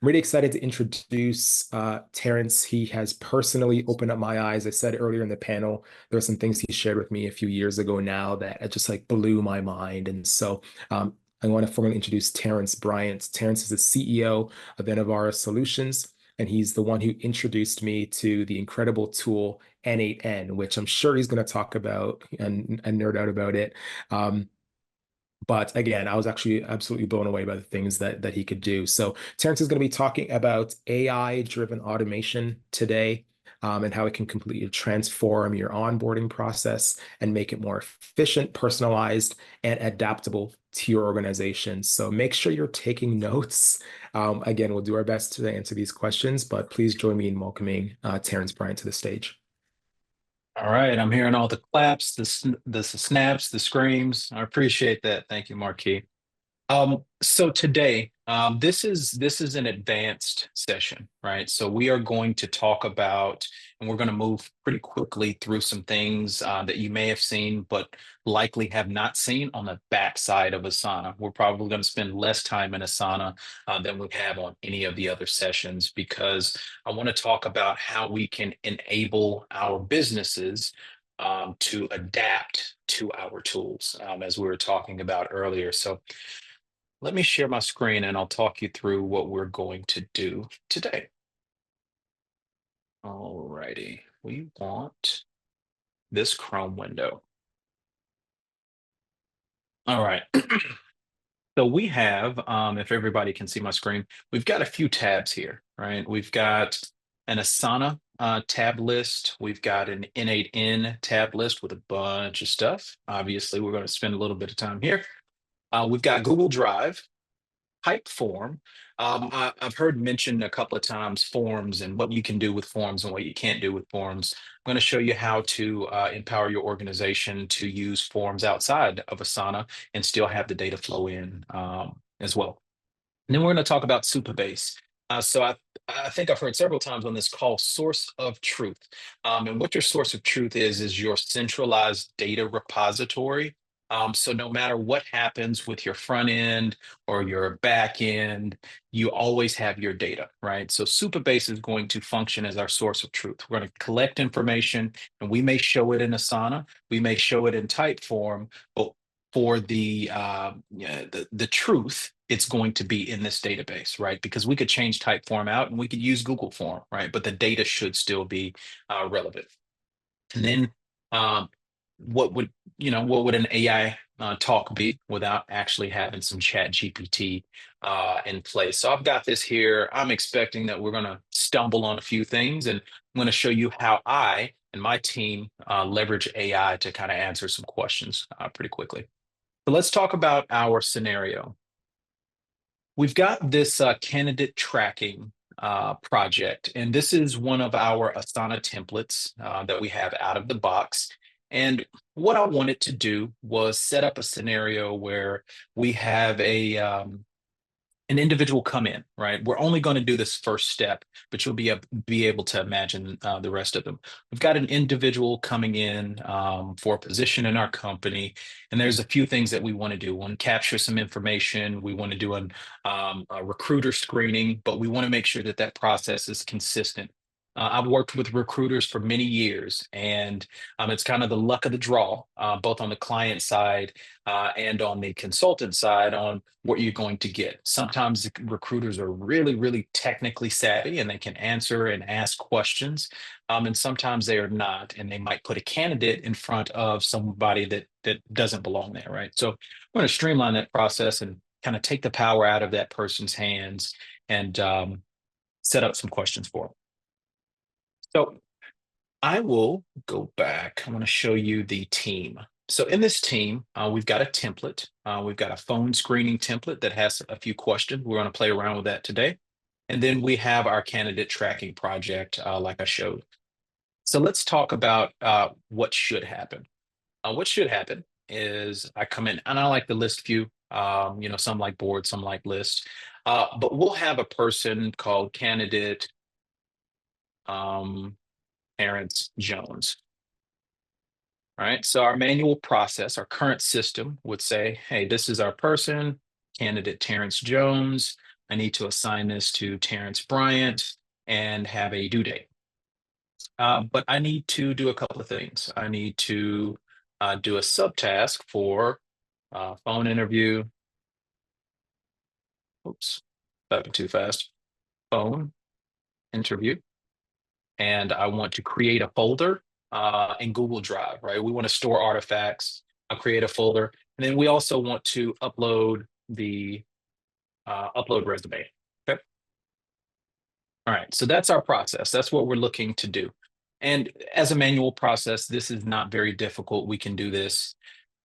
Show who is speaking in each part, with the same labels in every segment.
Speaker 1: I'm really excited to introduce Terrance. He has personally opened up my eyes. I said earlier in the panel, there are some things he shared with me a few years ago now that it just like blew my mind. And so I want to formally introduce Terrance Bryant. Terrance is the CEO of Innovara Solutions, and he's the one who introduced me to the incredible tool N8N, which I'm sure he's going to talk about and nerd out about it. But again, I was actually absolutely blown away by the things that he could do. So Terrance is going to be talking about AI-driven automation today, and how it can completely transform your onboarding process and make it more efficient, personalized, and adaptable to your organization. So make sure you're taking notes. Again, we'll do our best to answer these questions, but please join me in welcoming Terrance Bryant to the stage.
Speaker 2: All right, I'm hearing all the claps, the snaps, the screams. I appreciate that. Thank you, Marquis. So today, this is an advanced session, right? So we are going to talk about, and we're going to move pretty quickly through some things that you may have seen, but likely have not seen on the backside of Asana. We're probably going to spend less time in Asana than we have on any of the other sessions because I want to talk about how we can enable our businesses to adapt to our tools, as we were talking about earlier. So let me share my screen and I'll talk you through what we're going to do today. All righty. We want this Chrome window. All right. So we have, if everybody can see my screen, we've got a few tabs here, right? We've got an Asana tab list. We've got an N8N tab list with a bunch of stuff. Obviously, we're going to spend a little bit of time here. We've got Google Drive, Typeform. I've heard mentioned a couple of times forms and what you can do with forms and what you can't do with forms. I'm going to show you how to empower your organization to use forms outside of Asana and still have the data flow in as well. And then we're going to talk about Supabase. So I think I've heard several times on this call source of truth. And what your source of truth is your centralized data repository. So no matter what happens with your front end or your back end, you always have your data, right? So Supabase is going to function as our source of truth. We're going to collect information and we may show it in Asana, we may show it in Typeform, but for yeah, the truth, it's going to be in this database, right? Because we could change Typeform out and we could use Google Form, right? But the data should still be relevant. And then um, what would an AI talk be without actually having some chat GPT in place? So I've got this here. I'm expecting that we're going to stumble on a few things, and I'm going to show you how I and my team leverage AI to kind of answer some questions pretty quickly. So let's talk about our scenario. We've got this candidate tracking project, and this is one of our Asana templates that we have out of the box. And what I wanted to do was set up a scenario where we have an individual come in, right? We're only going to do this first step, but you'll be able to imagine the rest of them. We've got an individual coming in for a position in our company, and there's a few things that we want to do. We want to capture some information. We want to do a recruiter screening, but we want to make sure that that process is consistent. I've worked with recruiters for many years, and it's kind of the luck of the draw, both on the client side and on the consultant side on what you're going to get. Sometimes the recruiters are really, really technically savvy and they can answer and ask questions. And sometimes they are not, and they might put a candidate in front of somebody that doesn't belong there, right? So I'm going to streamline that process and kind of take the power out of that person's hands and set up some questions for them. So I will go back. I want to show you the team. So in this team, we've got a template. We've got a phone screening template that has a few questions. We're going to play around with that today. And then we have our candidate tracking project, like I showed. So let's talk about what should happen. What should happen is I come in and I like the list view. Some like board, some like list. But we'll have a person called candidate um, Terrance Jones. All right. So our manual process, our current system would say, hey, this is our person, candidate Terrance Jones. I need to assign this to Terrance Bryant and have a due date. But I need to do a couple of things. I need to do a subtask for phone interview. Oops, typing too fast. Phone interview. And I want to create a folder in Google Drive, right? We want to store artifacts. I'll create a folder. And then we also want to upload the upload resume. Okay. All right. So that's our process. That's what we're looking to do. And as a manual process, this is not very difficult. We can do this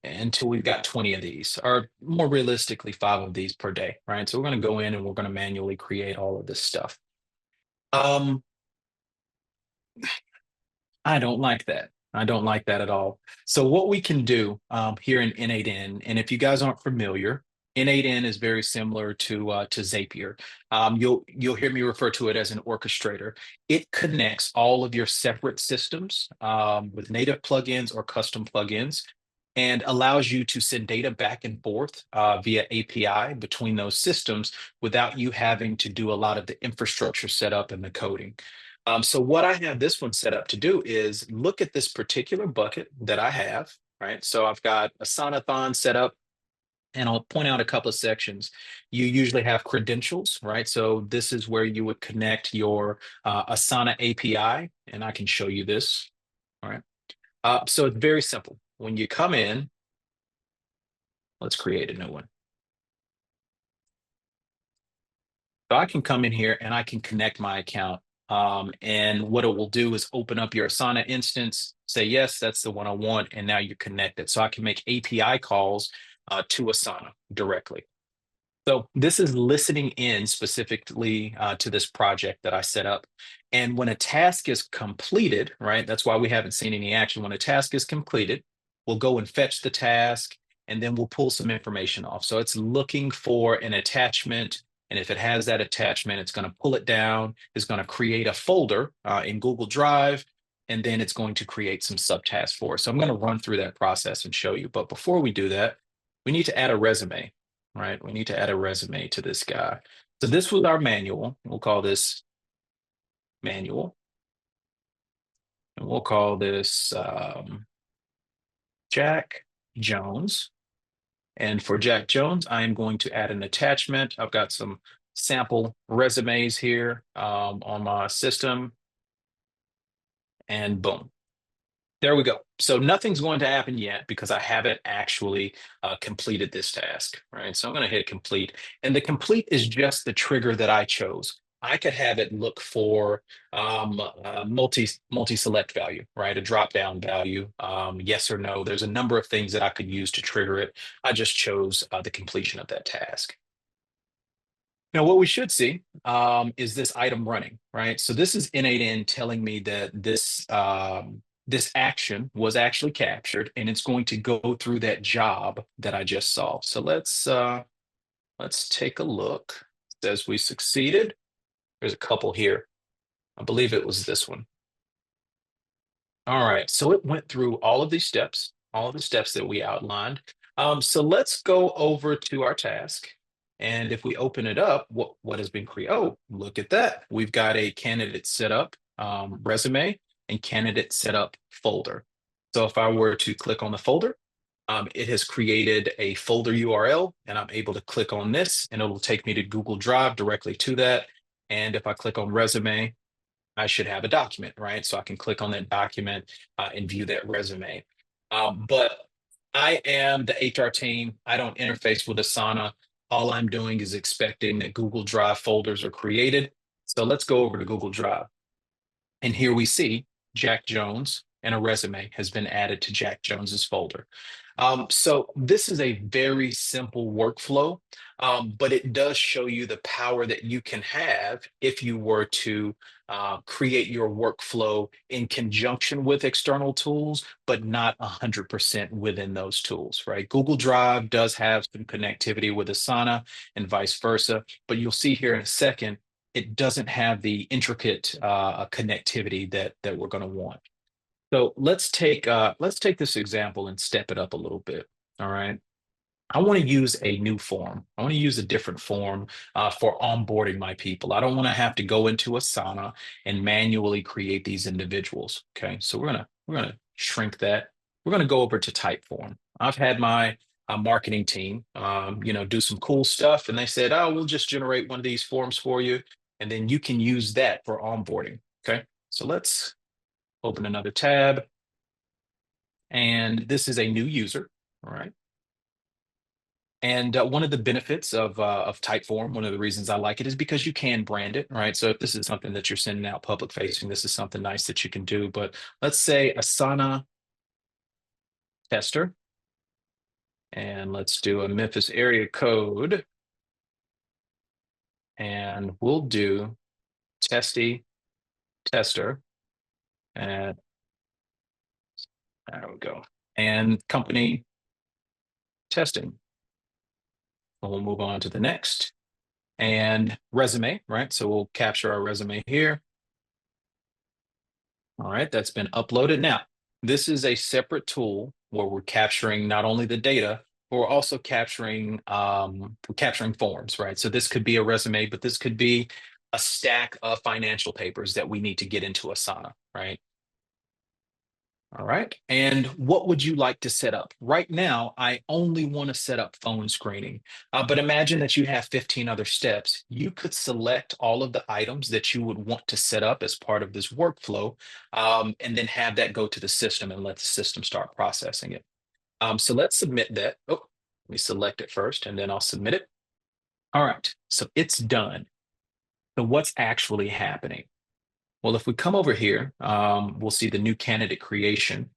Speaker 2: until we've got 20 of these, or more realistically, 5 of these per day, right? So we're going to go in and we're going to manually create all of this stuff. Um, I don't like that. I don't like that at all. So what we can do here in N8N, and if you guys aren't familiar, N8N is very similar to Zapier. You'll hear me refer to it as an orchestrator. It connects all of your separate systems with native plugins or custom plugins, and allows you to send data back and forth via API between those systems without you having to do a lot of the infrastructure setup and the coding. So what I have this one set up to do is look at this particular bucket that I have, right? So I've got Asanathon set up, and I'll point out a couple of sections. You usually have credentials, right? So this is where you would connect your Asana API, and I can show you this, all right? So it's very simple. When you come in, let's create a new one. So I can come in here and I can connect my account. And what it will do is open up your Asana instance, say, yes, that's the one I want. And now you're connected. So I can make API calls to Asana directly. So this is listening in specifically to this project that I set up. And when a task is completed, right, that's why we haven't seen any action. When a task is completed, we'll go and fetch the task, and then we'll pull some information off. So it's looking for an attachment. And if it has that attachment, it's going to pull it down, it's going to create a folder in Google Drive, and then it's going to create some subtasks for us. So I'm going to run through that process and show you. But before we do that, we need to add a resume, right? We need to add a resume to this guy. So this was our manual. We'll call this manual. And we'll call this Jack Jones. And for Jack Jones, I am going to add an attachment. I've got some sample resumes here on my system. And boom. There we go. So nothing's going to happen yet because I haven't actually completed this task, right? So I'm going to hit complete. And the complete is just the trigger that I chose. I could have it look for multi-select value, right? A drop-down value, yes or no. There's a number of things that I could use to trigger it. I just chose the completion of that task. Now, what we should see is this item running, right? So this is N8N telling me that this action was actually captured, and it's going to go through that job that I just saw. So let's take a look. It says we succeeded. There's a couple here. I believe it was this one. All right, so it went through all of these steps, all of the steps that we outlined. So let's go over to our task. And if we open it up, what has been created? Oh, look at that. We've got a candidate set up resume and candidate setup folder. So if I were to click on the folder, it has created a folder URL, and I'm able to click on this, and it'll take me to Google Drive directly to that. And if I click on resume, I should have a document, right? So I can click on that document and view that resume. But I am the HR team. I don't interface with Asana. All I'm doing is expecting that Google Drive folders are created. So let's go over to Google Drive. And here we see Jack Jones, and a resume has been added to Jack Jones's folder. So this is a very simple workflow, but it does show you the power that you can have if you were to create your workflow in conjunction with external tools, but not 100% within those tools, right? Google Drive does have some connectivity with Asana and vice versa, but you'll see here in a second, it doesn't have the intricate connectivity that we're going to want. So let's take this example and step it up a little bit. All right. I want to use a new form. I want to use a different form for onboarding my people. I don't want to have to go into Asana and manually create these individuals. Okay, so we're gonna shrink that. We're gonna go over to Typeform. I've had my marketing team, do some cool stuff, and they said, "Oh, we'll just generate one of these forms for you, and then you can use that for onboarding." Okay, so let's open another tab, and this is a new user. All right. And one of the benefits of Typeform, one of the reasons I like it is because you can brand it, right? So if this is something that you're sending out public facing, this is something nice that you can do. But let's say Asana tester, and let's do a Memphis area code, and we'll do testy tester, and there we go, and company testing. We'll move on to the next, and resume, right? So we'll capture our resume here. All right, that's been uploaded. Now, this is a separate tool where we're capturing not only the data, but we're capturing forms, right? So this could be a resume, but this could be a stack of financial papers that we need to get into Asana, right? All right. And what would you like to set up? Right now, I only want to set up phone screening. But imagine that you have 15 other steps. You could select all of the items that you would want to set up as part of this workflow, and then have that go to the system and let the system start processing it. So let's submit that. Oh, let me select it first, and then I'll submit it. All right. So it's done. So what's actually happening? Well, if we come over here, we'll see the new candidate creation.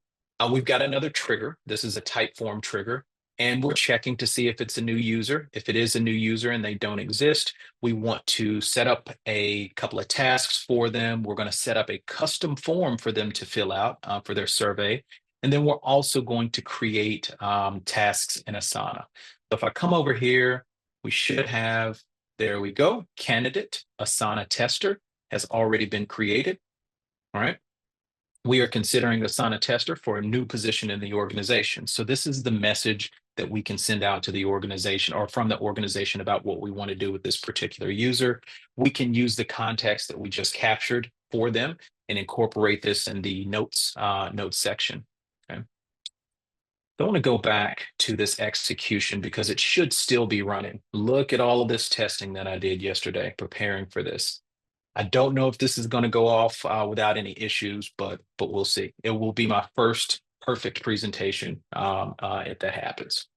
Speaker 2: We've got another trigger. This is a type form trigger, and we're checking to see if it's a new user. If it is a new user and they don't exist, we want to set up a couple of tasks for them. We're going to set up a custom form for them to fill out for their survey. And then we're also going to create tasks in Asana. So if I come over here, we should have, there we go, candidate Asana tester has already been created. All right. We are considering Asana tester for a new position in the organization. So this is the message that we can send out to the organization or from the organization about what we want to do with this particular user. We can use the context that we just captured for them and incorporate this in the notes section. Okay. So I want to go back to this execution because it should still be running. Look at all of this testing that I did yesterday preparing for this. I don't know if this is going to go off without any issues, but we'll see. It will be my first perfect presentation if that happens.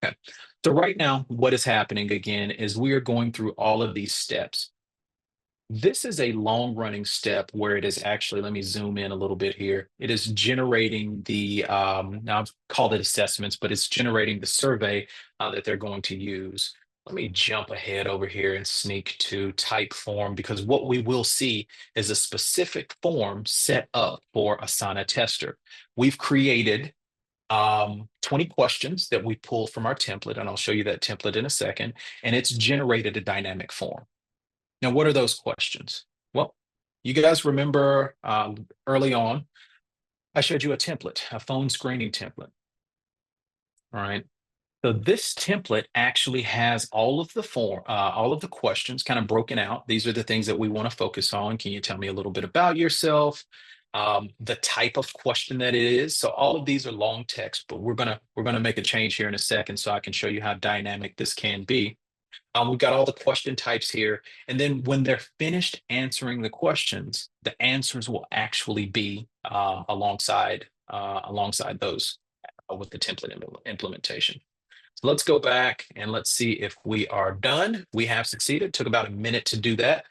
Speaker 2: Okay. So right now, what is happening again is we are going through all of these steps. This is a long running step where it is actually, let me zoom in a little bit here. It is generating the, now I've called it assessments, but it's generating the survey that they're going to use. Let me jump ahead over here and sneak to type form because what we will see is a specific form set up for Asana tester. We've created 20 questions that we pulled from our template, and I'll show you that template in a second, and it's generated a dynamic form. Now, what are those questions? Well, you guys remember early on, I showed you a template, a phone screening template. All right. So this template actually has all of the questions kind of broken out. These are the things that we want to focus on. Can you tell me a little bit about yourself? The type of question that it is. So all of these are long text, but we're gonna make a change here in a second so I can show you how dynamic this can be. We've got all the question types here. And then when they're finished answering the questions, the answers will actually be alongside those with the template implementation. So let's go back and let's see if we are done. We have succeeded. It took about a minute to do that.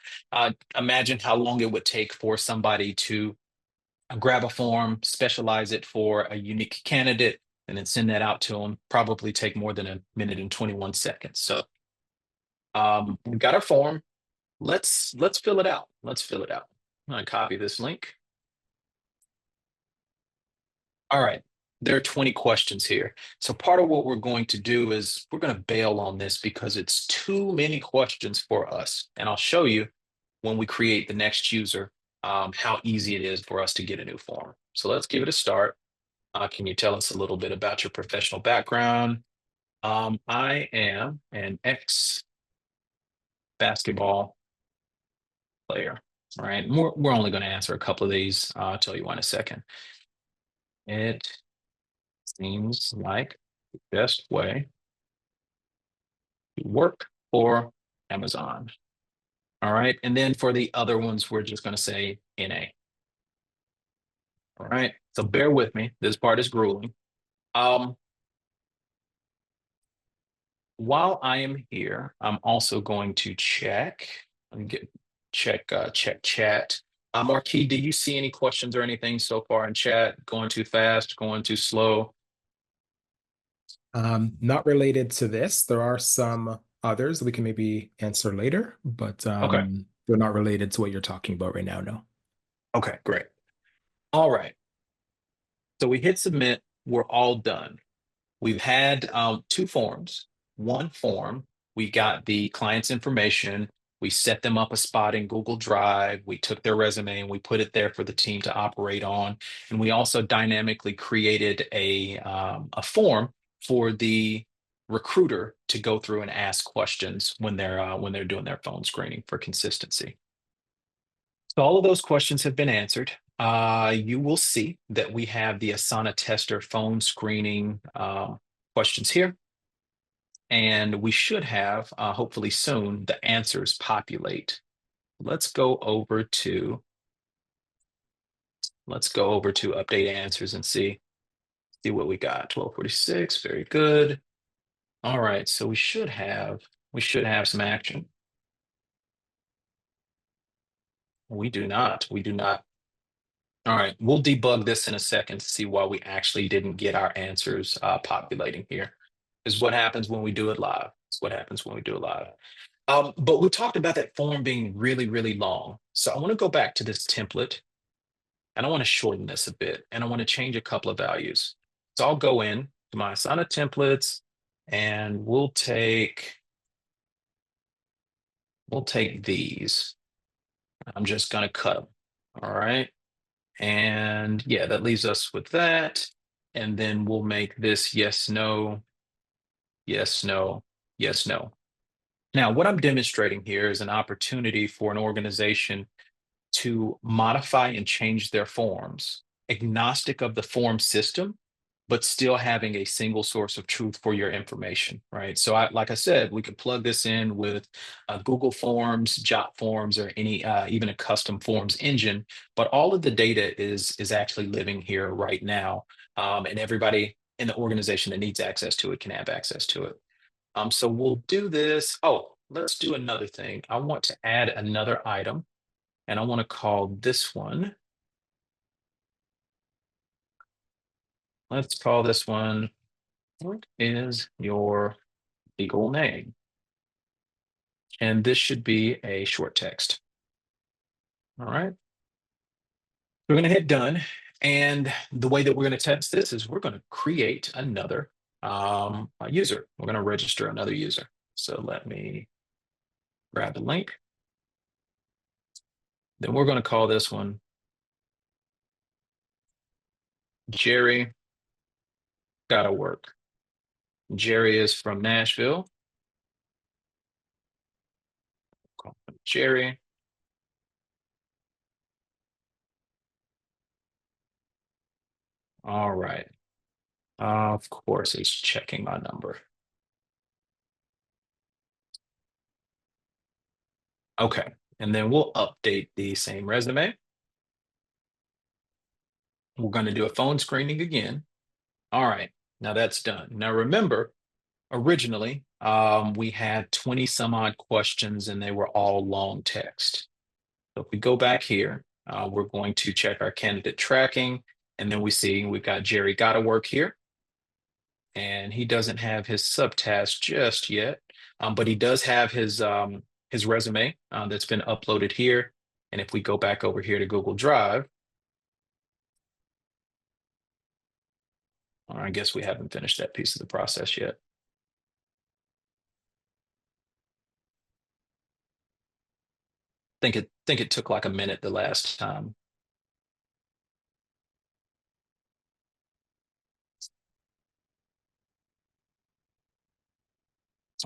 Speaker 2: Imagine how long it would take for somebody to grab a form, specialize it for a unique candidate, and then send that out to them. Probably take more than a minute and 21 seconds. So we've got our form. Let's fill it out. Let's fill it out. I'm gonna copy this link. All right. There are 20 questions here. So part of what we're going to do is we're going to bail on this because it's too many questions for us. And I'll show you when we create the next user how easy it is for us to get a new form. So let's give it a start. Can you tell us a little bit about your professional background? I am an ex basketball player. All right. We're only going to answer a couple of these. I'll tell you why in a second. It seems like the best way to work for Amazon. All right. And then for the other ones, we're just going to say NA. All right. So bear with me. This part is grueling. Um, while I am here, I'm also going to check. Let me check chat. Marquis, do you see any questions or anything so far in chat? Going too fast, going too slow?
Speaker 1: Not related to this. There are some others we can maybe answer later, but
Speaker 2: Okay.
Speaker 1: they're not related to what you're talking about right now, no.
Speaker 2: Okay, great. All right. So we hit submit. We're all done. We've had two forms. One form, we got the client's information. We set them up a spot in Google Drive. We took their resume and we put it there for the team to operate on. And we also dynamically created a form for the recruiter to go through and ask questions when they're doing their phone screening for consistency. So all of those questions have been answered. You will see that we have the Asana tester phone screening questions here. And we should have, hopefully soon, the answers populate. Let's go over to update answers and see what we got. 1246, very good. All right, so we should have some action. We do not. All right, we'll debug this in a second to see why we actually didn't get our answers populating here. Is what happens when we do it live. It's what happens when we do it live. But we talked about that form being really, really long. So I want to go back to this template and I want to shorten this a bit and I want to change a couple of values. So I'll go in to my Asana templates and we'll take these. I'm just going to cut them. All right. And yeah, that leaves us with that. And then we'll make this yes, no, yes, no, yes, no. Now, what I'm demonstrating here is an opportunity for an organization to modify and change their forms, agnostic of the form system, but still having a single source of truth for your information, right? So, like I said, we could plug this in with Google Forms, Jot Forms, or any even a custom forms engine. But all of the data is actually living here right now, and everybody in the organization that needs access to it can have access to it. So we'll do this. Oh, let's do another thing. I want to add another item and I want to call this one, let's call this one, what is your legal name? And this should be a short text. All right. We're going to hit done. And the way that we're going to test this is we're going to create another user. We're going to register another user. So let me grab the link. Then we're going to call this one Jerry Gotta Work. Jerry is from Nashville. Call him Jerry. All right. Of course, it's checking my number. Okay. And then we'll update the same resume. We're going to do a phone screening again. All right. Now that's done. Now remember, originally, we had 20 some odd questions and they were all long text. So if we go back here, we're going to check our candidate tracking. And then we see we've got Jerry Gotta Work here. And he doesn't have his subtask just yet, but he does have his resume that's been uploaded here. And if we go back over here to Google Drive, I guess we haven't finished that piece of the process yet. Think it took like a minute the last time.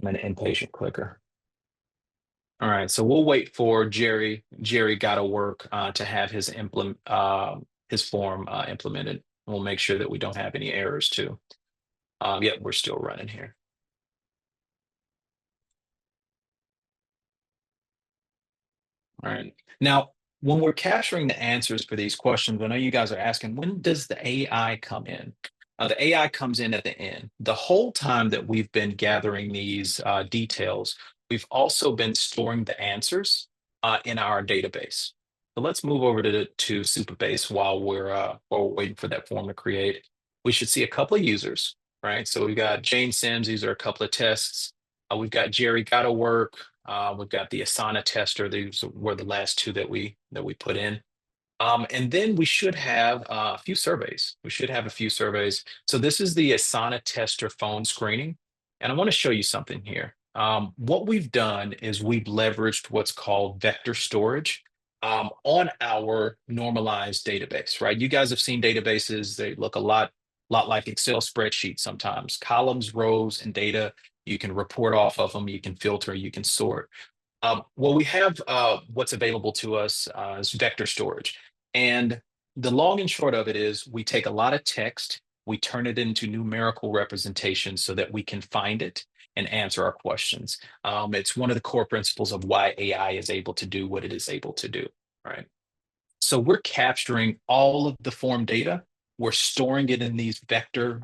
Speaker 2: I'm an impatient clicker. All right, so we'll wait for Jerry gotta work to have his form implemented. We'll make sure that we don't have any errors too. Yep, we're still running here. All right. Now, when we're capturing the answers for these questions, I know you guys are asking, when does the AI come in? The AI comes in at the end. The whole time that we've been gathering these details, we've also been storing the answers in our database. So let's move over to Superbase while we're waiting for that form to create. We should see a couple of users, right? So we've got Jane Sims. These are a couple of tests. We've got Jerry Gotta Work. We've got the Asana tester. These were the last two that we put in. And then we should have a few surveys. We should have a few surveys. So this is the Asana tester phone screening. And I want to show you something here. What we've done is we've leveraged what's called vector storage on our normalized database, right? You guys have seen databases. They look a lot like Excel spreadsheets sometimes. Columns, rows, and data. You can report off of them. You can filter. You can sort. Well, we have what's available to us is vector storage. And the long and short of it is we take a lot of text, we turn it into numerical representations so that we can find it and answer our questions. It's one of the core principles of why AI is able to do what it is able to do, right? So we're capturing all of the form data. We're storing it in these vector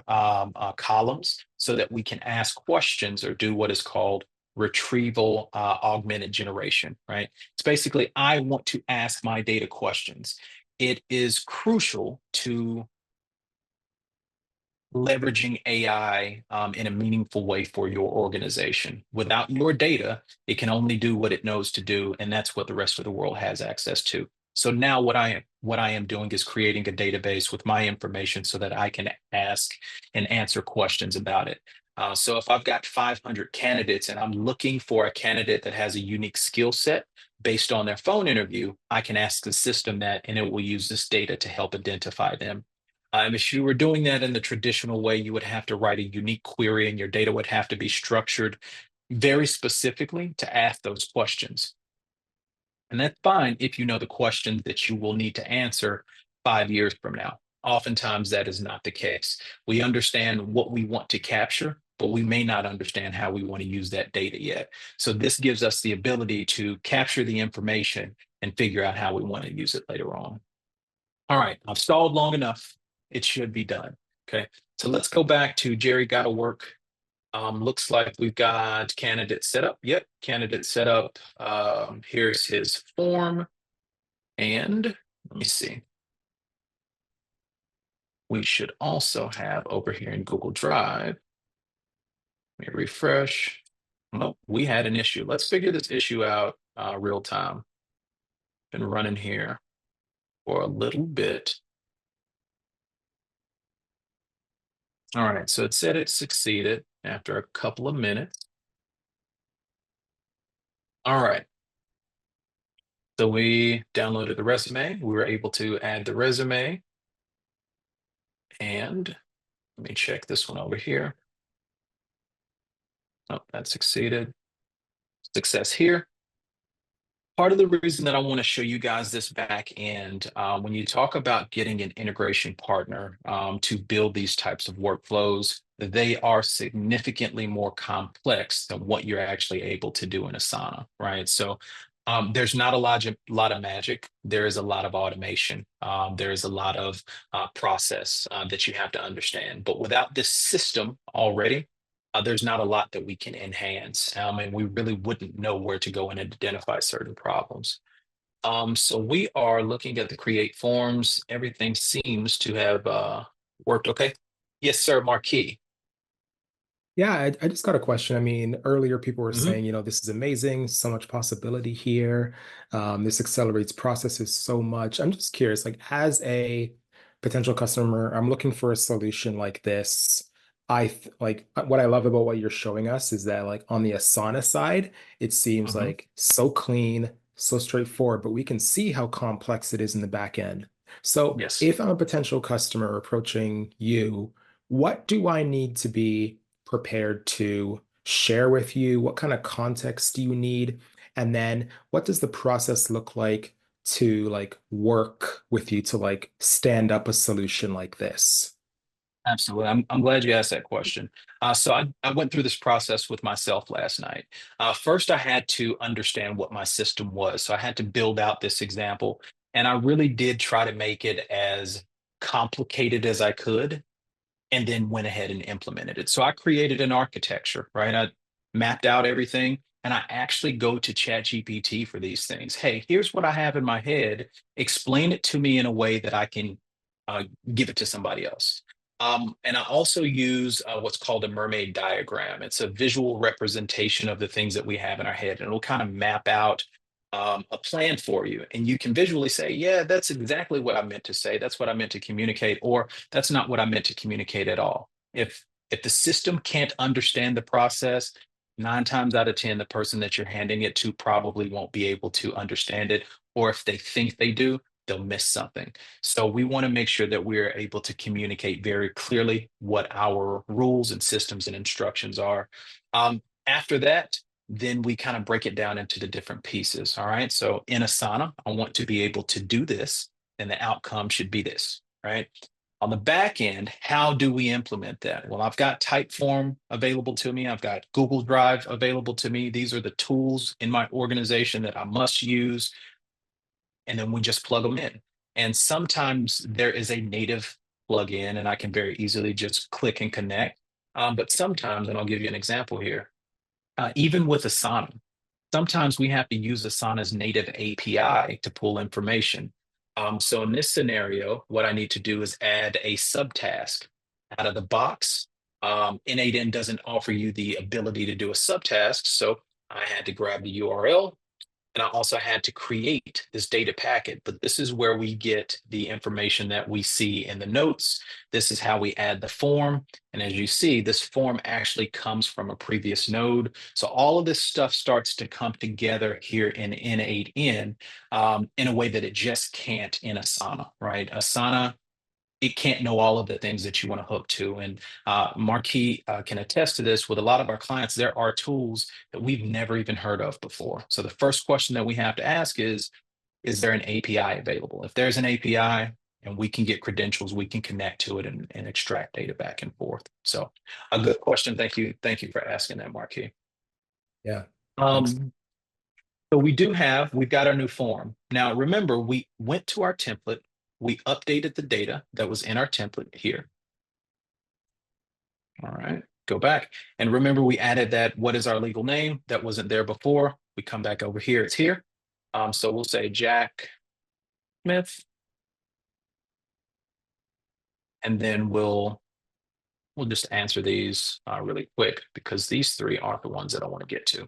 Speaker 2: columns so that we can ask questions or do what is called retrieval augmented generation, right? It's basically, I want to ask my data questions. It is crucial to leveraging AI in a meaningful way for your organization. Without your data, it can only do what it knows to do, and that's what the rest of the world has access to. So now what I am doing is creating a database with my information so that I can ask and answer questions about it. So if I've got 500 candidates and I'm looking for a candidate that has a unique skill set based on their phone interview, I can ask the system that, and it will use this data to help identify them. If you were doing that in the traditional way, you would have to write a unique query and your data would have to be structured very specifically to ask those questions. And that's fine if you know the questions that you will need to answer 5 years from now. Oftentimes, that is not the case. We understand what we want to capture, but we may not understand how we want to use that data yet. So, this gives us the ability to capture the information and figure out how we want to use it later on. All right, I've stalled long enough. It should be done. Okay, so let's go back to Jerry Gotta Work. Looks like we've got candidate set up. Yep, candidate set up. Here's his form. And let me see. We should also have over here in Google Drive. Let me refresh. Oh, we had an issue. Let's figure this issue out real time. Been running here for a little bit. All right, so it said it succeeded after a couple of minutes. All right, so we downloaded the resume. We were able to add the resume. And let me check this one over here. Oh, that succeeded. Success here. Part of the reason that I want to show you guys this back end, when you talk about getting an integration partner to build these types of workflows, they are significantly more complex than what you're actually able to do in Asana, right? So there's not a lot of magic. There is a lot of automation. There is a lot of process that you have to understand. But without this system already, there's not a lot that we can enhance, and we really wouldn't know where to go and identify certain problems. So we are looking at the create forms. Everything seems to have worked okay. Yes, sir, Marquis.
Speaker 1: Yeah, I just got a question. I mean, earlier people were
Speaker 2: Hmm.
Speaker 1: saying, this is amazing, so much possibility here. This accelerates processes so much. I'm just curious, like as a potential customer, I'm looking for a solution like this. What I love about what you're showing us is that like on the Asana side, it seems
Speaker 2: Hmm.
Speaker 1: like so clean, so straightforward, but we can see how complex it is in the back end. So
Speaker 2: Yes.
Speaker 1: if I'm a potential customer approaching you, what do I need to be prepared to share with you? What kind of context do you need? And then what does the process look like to like work with you to like stand up a solution like this?
Speaker 2: Absolutely. I'm glad you asked that question. So I went through this process with myself last night. First, I had to understand what my system was. So I had to build out this example. And I really did try to make it as complicated as I could, and then went ahead and implemented it. So I created an architecture, right? I mapped out everything, and I actually go to ChatGPT for these things. Hey, here's what I have in my head. Explain it to me in a way that I can uh, give it to somebody else. And I also use what's called a mermaid diagram. It's a visual representation of the things that we have in our head, and it'll kind of map out a plan for you. And you can visually say, yeah, that's exactly what I meant to say. That's what I meant to communicate. Or that's not what I meant to communicate at all. If the system can't understand the process, 9 times out of 10, the person that you're handing it to probably won't be able to understand it. Or if they think they do, they'll miss something. So we want to make sure that we're able to communicate very clearly what our rules and systems and instructions are. After that, then we kind of break it down into the different pieces. All right. So in Asana, I want to be able to do this, and the outcome should be this, right? On the back end, how do we implement that? Well, I've got Typeform available to me. I've got Google Drive available to me. These are the tools in my organization that I must use. And then we just plug them in. And sometimes there is a native plugin, and I can very easily just click and connect. But sometimes, and I'll give you an example here, even with Asana, sometimes we have to use Asana's native API to pull information. So in this scenario, what I need to do is add a subtask out of the box. N8N doesn't offer you the ability to do a subtask, so I had to grab the URL, and I also had to create this data packet. But this is where we get the information that we see in the notes. This is how we add the form. And as you see, this form actually comes from a previous node. So all of this stuff starts to come together here in N8N in a way that it just can't in Asana, right? Asana, it can't know all of the things that you want to hook to. And Marquis can attest to this with a lot of our clients. There are tools that we've never even heard of before. So the first question that we have to ask is there an API available? If there's an API and we can get credentials, we can connect to it and extract data back and forth. So a good question. Thank you. Thank you for asking that, Marquis.
Speaker 1: Yeah. Thanks.
Speaker 2: Um, so we've got our new form. Now, remember, we went to our template, we updated the data that was in our template here. All right, go back. And remember, we added that, what is our legal name? That wasn't there before. We come back over here, it's here. So we'll say Jack Smith, and then we'll just answer these really quick, because these three aren't the ones that I want to get to.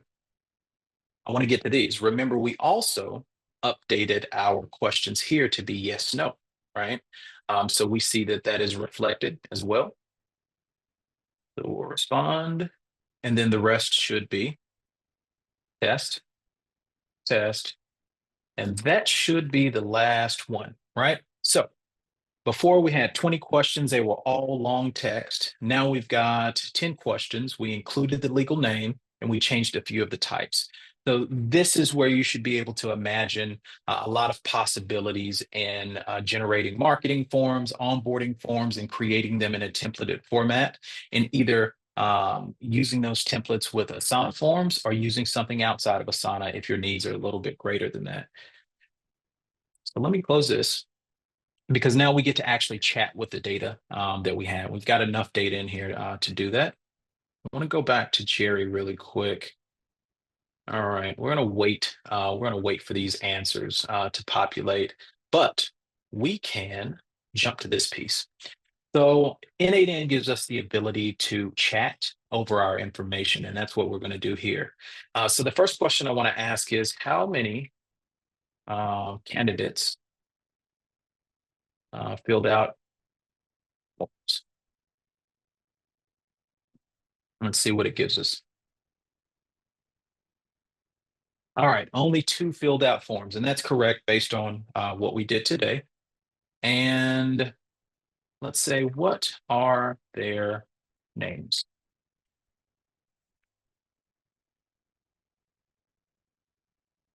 Speaker 2: I want to get to these. Remember, we also updated our questions here to be yes, no, right? So we see that that is reflected as well. So we'll respond, and then the rest should be test, test, and that should be the last one, right? So before we had 20 questions, they were all long text. Now we've got 10 questions. We included the legal name and we changed a few of the types. So this is where you should be able to imagine a lot of possibilities in generating marketing forms, onboarding forms, and creating them in a templated format, and either using those templates with Asana forms or using something outside of Asana if your needs are a little bit greater than that. So let me close this, because now we get to actually chat with the data that we have. We've got enough data in here to do that. I want to go back to Jerry really quick. All right, we're gonna wait. We're gonna wait for these answers to populate, but we can jump to this piece. So N8N gives us the ability to chat over our information, and that's what we're going to do here. So the first question I want to ask is, how many candidates filled out forms? Let's see what it gives us. All right, only 2 filled out forms, and that's correct based on what we did today. And let's say, what are their names?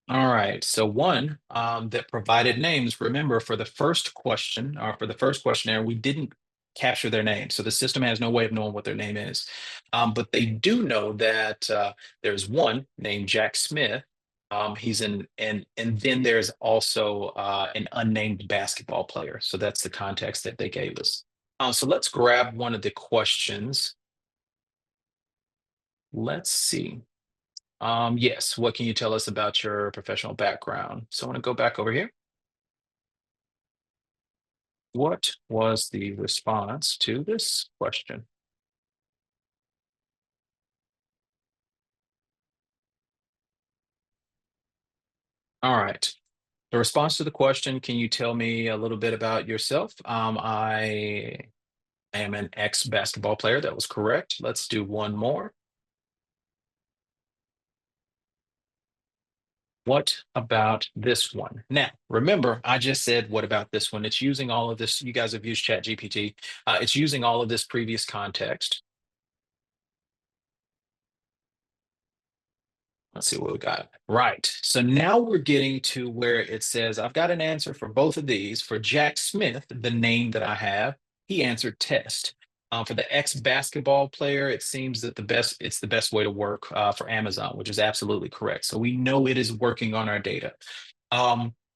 Speaker 2: All right. So one that provided names. Remember, for the first question or for the first questionnaire, we didn't capture their name, so the system has no way of knowing what their name is. But they do know that there's one named Jack Smith. He's in, and then there's also an unnamed basketball player. So that's the context that they gave us. So let's grab one of the questions. Let's see. Yes, what can you tell us about your professional background? So I want to go back over here. What was the response to this question? All right. The response to the question, can you tell me a little bit about yourself? I am an ex-basketball player. That was correct. Let's do one more. What about this one? Now, remember, I just said, what about this one? It's using all of this. You guys have used ChatGPT. It's using all of this previous context. Let's see what we got. Right. So now we're getting to where it says, I've got an answer for both of these. For Jack Smith, the name that I have, he answered test. For the ex-basketball player, it seems that it's the best way to work for Amazon, which is absolutely correct. So we know it is working on our data.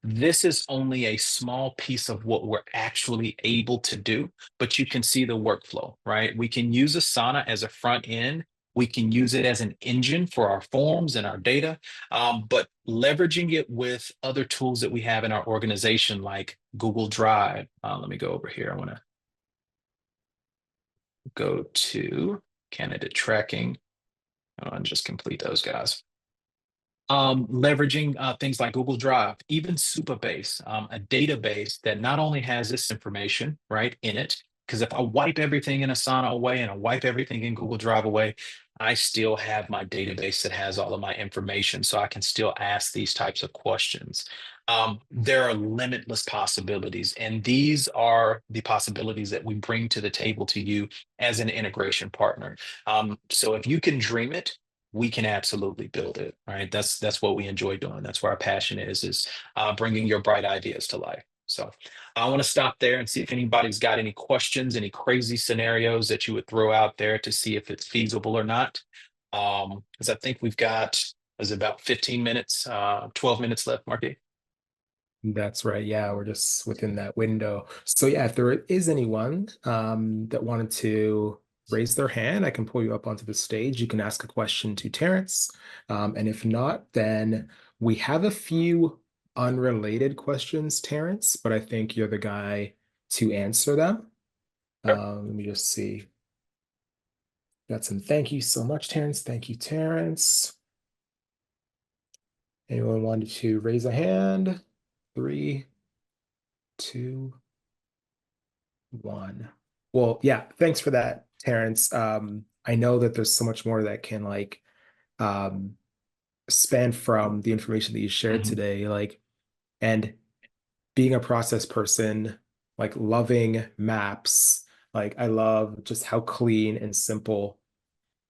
Speaker 2: This is only a small piece of what we're actually able to do, but you can see the workflow, right? We can use Asana as a front end. We can use it as an engine for our forms and our data, but leveraging it with other tools that we have in our organization, like Google Drive. Let me go over here. I want to go to candidate tracking and just complete those guys. Leveraging things like Google Drive, even Supabase, a database that not only has this information right in it, because if I wipe everything in Asana away and I wipe everything in Google Drive away, I still have my database that has all of my information, so I can still ask these types of questions. There are limitless possibilities, and these are the possibilities that we bring to the table to you as an integration partner. So if you can dream it, we can absolutely build it, right? That's what we enjoy doing. That's where our passion is bringing your bright ideas to life. So I want to stop there and see if anybody's got any questions, any crazy scenarios that you would throw out there to see if it's feasible or not. Because I think we've got, is it about 15 minutes, 12 minutes left, Marky?
Speaker 1: That's right. Yeah, we're just within that window. So yeah, if there is anyone that wanted to raise their hand, I can pull you up onto the stage. You can ask a question to Terrance. And if not, then we have a few unrelated questions, Terrance, but I think you're the guy to answer them. Let me just see. Got some thank you so much, Terrance. Thank you, Terrance. Anyone wanted to raise a hand? Three, two, one. Well, yeah, thanks for that, Terrance. I know that there's so much more that can um span from the information that you shared
Speaker 2: Mhm.
Speaker 1: today, and being a process person, loving maps, I love just how clean and simple.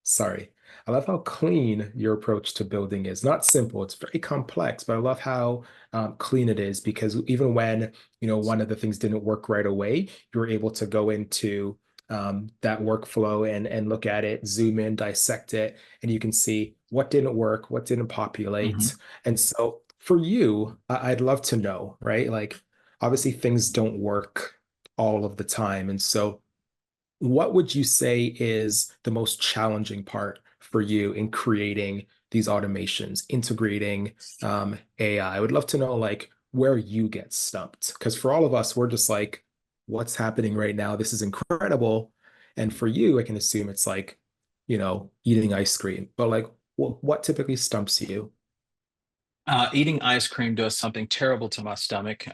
Speaker 1: Sorry. I love how clean your approach to building is. Not simple, it's very complex, but I love how clean it is because even when, one of the things didn't work right away, you were able to go into that workflow and look at it, zoom in, dissect it, and you can see what didn't work, what didn't populate.
Speaker 2: Mhm.
Speaker 1: And so for you, I'd love to know, right? Obviously things don't work all of the time. And so what would you say is the most challenging part for you in creating these automations, integrating AI? I would love to know where you get stumped. Because for all of us, we're just like, what's happening right now? This is incredible. And for you, I can assume it's eating ice cream. But what typically stumps you?
Speaker 2: Eating ice cream does something terrible to my stomach.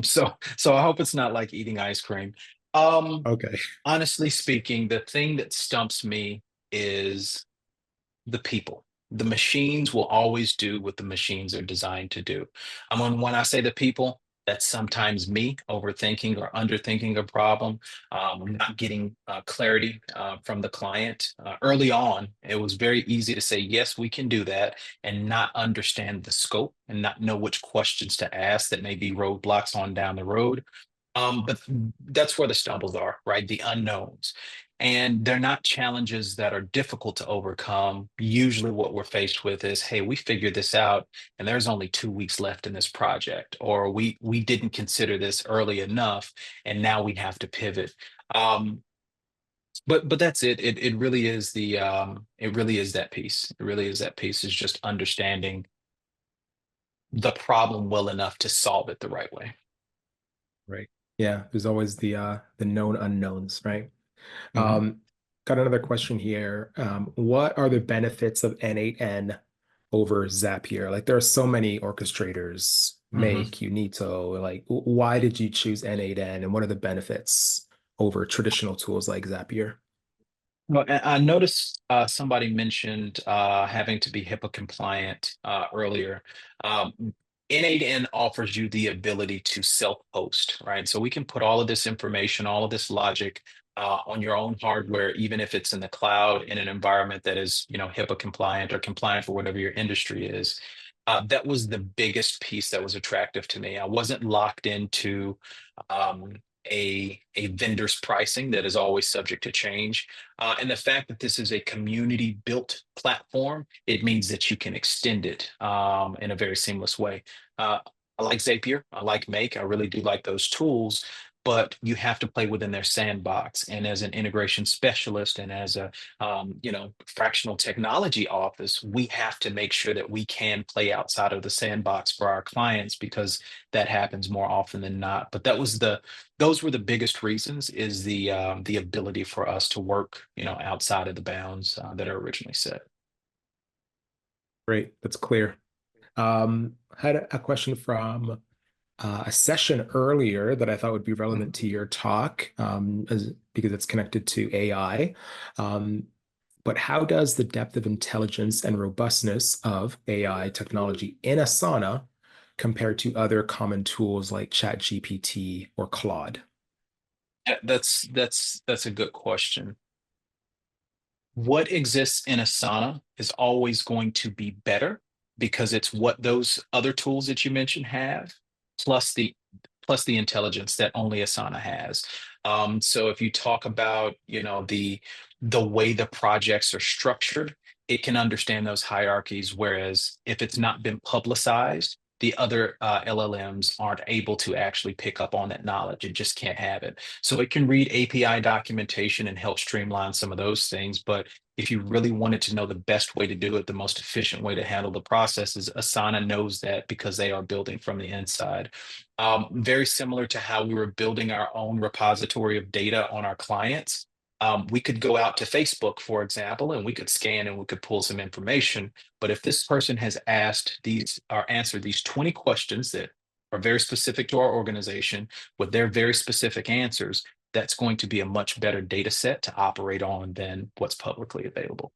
Speaker 2: So I hope it's not like eating ice cream. Um,
Speaker 1: Okay.
Speaker 2: Honestly speaking, the thing that stumps me is the people. The machines will always do what the machines are designed to do. When I say the people, That's sometimes me overthinking or underthinking a problem, not getting clarity from the client. Early on, it was very easy to say, yes, we can do that, and not understand the scope and not know which questions to ask that may be roadblocks on down the road. But that's where the stumbles are, right? The unknowns. And they're not challenges that are difficult to overcome. Usually, what we're faced with is, hey, we figured this out, and there's only 2 weeks left in this project, or we didn't consider this early enough, and now we have to pivot. Um, but that's it. It really is it really is that piece. It really is that piece is just understanding the problem well enough to solve it the right way.
Speaker 1: Right. Yeah, there's always the known unknowns, right?
Speaker 2: Mhm,
Speaker 1: Um, got another question here. What are the benefits of N8N over Zapier? Like there are so many orchestrators,
Speaker 2: mhm.
Speaker 1: Make, Unito. Like why did you choose N8N and what are the benefits over traditional tools like Zapier?
Speaker 2: Well, I noticed somebody mentioned having to be HIPAA compliant earlier. N8N offers you the ability to self-host, right? So we can put all of this information, all of this logic on your own hardware, even if it's in the cloud in an environment that is, HIPAA compliant or compliant for whatever your industry is. That was the biggest piece that was attractive to me. I wasn't locked into um, a vendor's pricing that is always subject to change. And the fact that this is a community built platform, it means that you can extend it in a very seamless way. Uh, I like Zapier, I like Make, I really do like those tools, but you have to play within their sandbox. And as an integration specialist and as a fractional technology office, we have to make sure that we can play outside of the sandbox for our clients because that happens more often than not. But those were the biggest reasons is the ability for us to work outside of the bounds that are originally set.
Speaker 1: Great, that's clear. Had a question from a session earlier that I thought would be relevant
Speaker 2: Mhm.
Speaker 1: to your talk, because it's connected to AI. Um, but how does the depth of intelligence and robustness of AI technology in Asana compare to other common tools like ChatGPT or Claude?
Speaker 2: Yeah, that's a good question. What exists in Asana is always going to be better because it's what those other tools that you mentioned have, plus the plus the intelligence that only Asana has. So if you talk about, the way the projects are structured, it can understand those hierarchies. Whereas if it's not been publicized, the other LLMs aren't able to actually pick up on that knowledge. It just can't have it. So it can read API documentation and help streamline some of those things. But if you really wanted to know the best way to do it, the most efficient way to handle the processes, Asana knows that because they are building from the inside. Very similar to how we were building our own repository of data on our clients. We could go out to Facebook, for example, and we could scan and we could pull some information. But if this person has asked these or answered these 20 questions that are very specific to our organization with their very specific answers, that's going to be a much better data set to operate on than what's publicly available.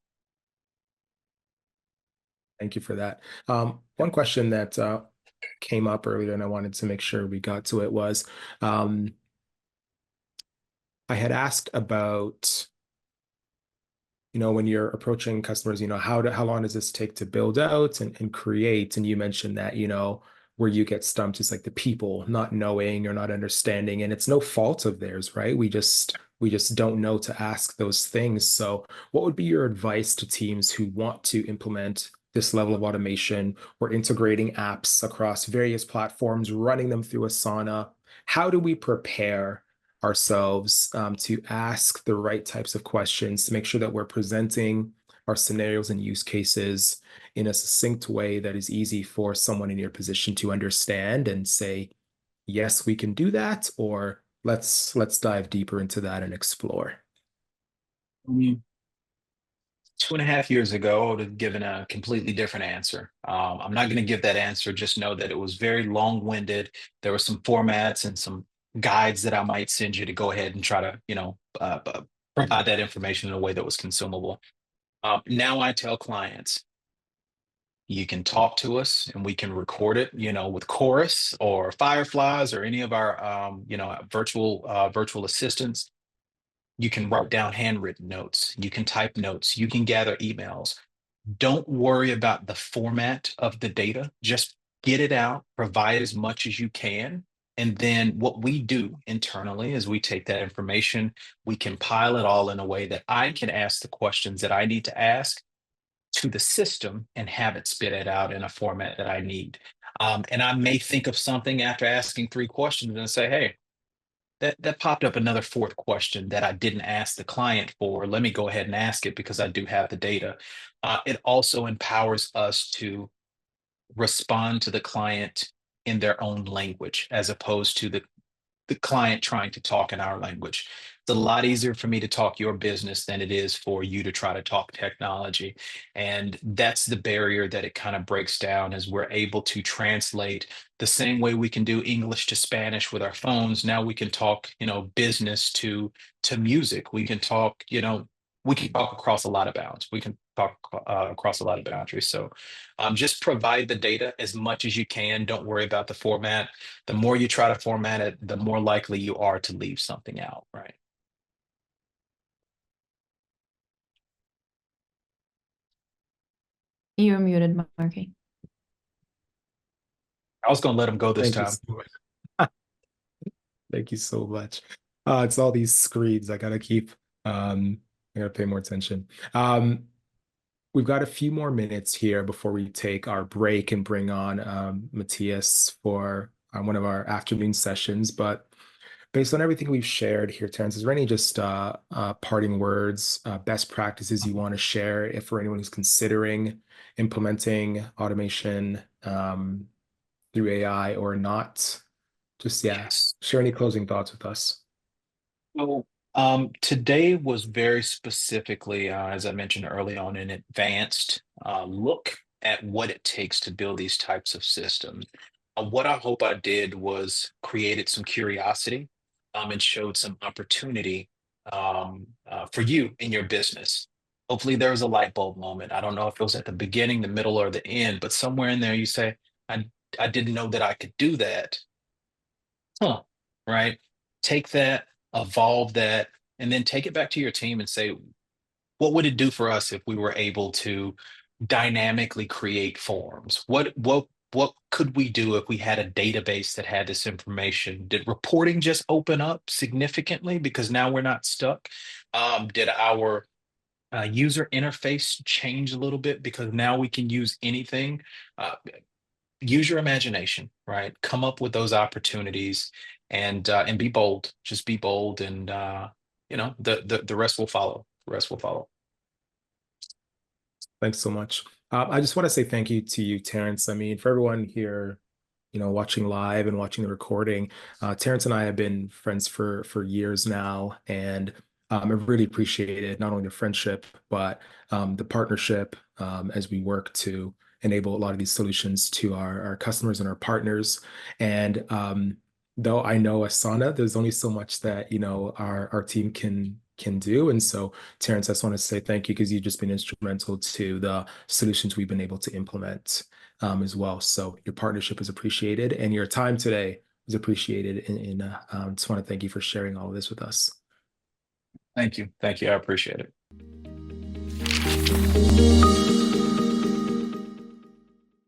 Speaker 1: Thank you for that. One question that came up earlier, and I wanted to make sure we got to it was I had asked about when you're approaching customers, how long does this take to build out and create? And you mentioned that, where you get stumped is like the people not knowing or not understanding, and it's no fault of theirs, right? We just don't know to ask those things. So what would be your advice to teams who want to implement this level of automation or integrating apps across various platforms, running them through Asana? How do we prepare ourselves to ask the right types of questions to make sure that we're presenting our scenarios and use cases in a succinct way that is easy for someone in your position to understand and say, yes, we can do that, or let's dive deeper into that and explore.
Speaker 2: Mm, 2.5 years ago, I would have given a completely different answer. I'm not going to give that answer. Just know that it was very long-winded. There were some formats and some guides that I might send you to go ahead and try to, provide that information in a way that was consumable. Now I tell clients, You can talk to us and we can record it, with Chorus or Fireflies or any of our, virtual assistants. You can write down handwritten notes. You can type notes. You can gather emails. Don't worry about the format of the data. Just get it out, provide as much as you can. And then what we do internally is we take that information, we compile it all in a way that I can ask the questions that I need to ask to the system and have it spit it out in a format that I need. And I may think of something after asking three questions and say, hey, that popped up another fourth question that I didn't ask the client for. Let me go ahead and ask it because I do have the data. It also empowers us to respond to the client in their own language as opposed to the client trying to talk in our language. It's a lot easier for me to talk your business than it is for you to try to talk technology. And that's the barrier that it kind of breaks down as we're able to translate the same way we can do English to Spanish with our phones. Now we can talk, business to music. We can talk across a lot of bounds. We can talk across a lot of boundaries. So just provide the data as much as you can. Don't worry about the format. The more you try to format it, the more likely you are to leave something out, right?
Speaker 3: You're muted, Marquis.
Speaker 2: I was going to let him go this
Speaker 1: Thank you
Speaker 2: time.
Speaker 1: so much. Thank you so much. It's all these screens. I gotta pay more attention. We've got a few more minutes here before we take our break and bring on Matthias for one of our afternoon sessions. But based on everything we've shared here, Terrance, is there any just parting words, best practices you want to share if for anyone who's considering implementing automation through AI or not? Just, yeah,
Speaker 2: Yes.
Speaker 1: share any closing thoughts with us.
Speaker 2: So today was very specifically, as I mentioned early on, an advanced look at what it takes to build these types of systems. What I hope I did was created some curiosity and showed some opportunity for you in your business. Hopefully, there was a light bulb moment. I don't know if it was at the beginning, the middle, or the end, but somewhere in there you say, I didn't know that I could do that. Huh, right? Take that, evolve that, and then take it back to your team and say, what would it do for us if we were able to dynamically create forms? What could we do if we had a database that had this information? Did reporting just open up significantly because now we're not stuck? Did our user interface change a little bit because now we can use anything? Uh, Use your imagination, right? Come up with those opportunities and be bold. Just be bold, and the rest will follow. The rest will follow.
Speaker 1: Thanks so much. I just want to say thank you to you, Terrance. I mean, for everyone here, watching live and watching the recording, Terrance and I have been friends for years now, and I've really appreciated not only the friendship but the partnership as we work to enable a lot of these solutions to our customers and our partners. And though I know Asana, there's only so much that our team can do. And so, Terrance, I just want to say thank you because you've just been instrumental to the solutions we've been able to implement as well. So your partnership is appreciated and your time today is appreciated. And just want to thank you for sharing all of this with us.
Speaker 2: Thank you. Thank you. I appreciate it.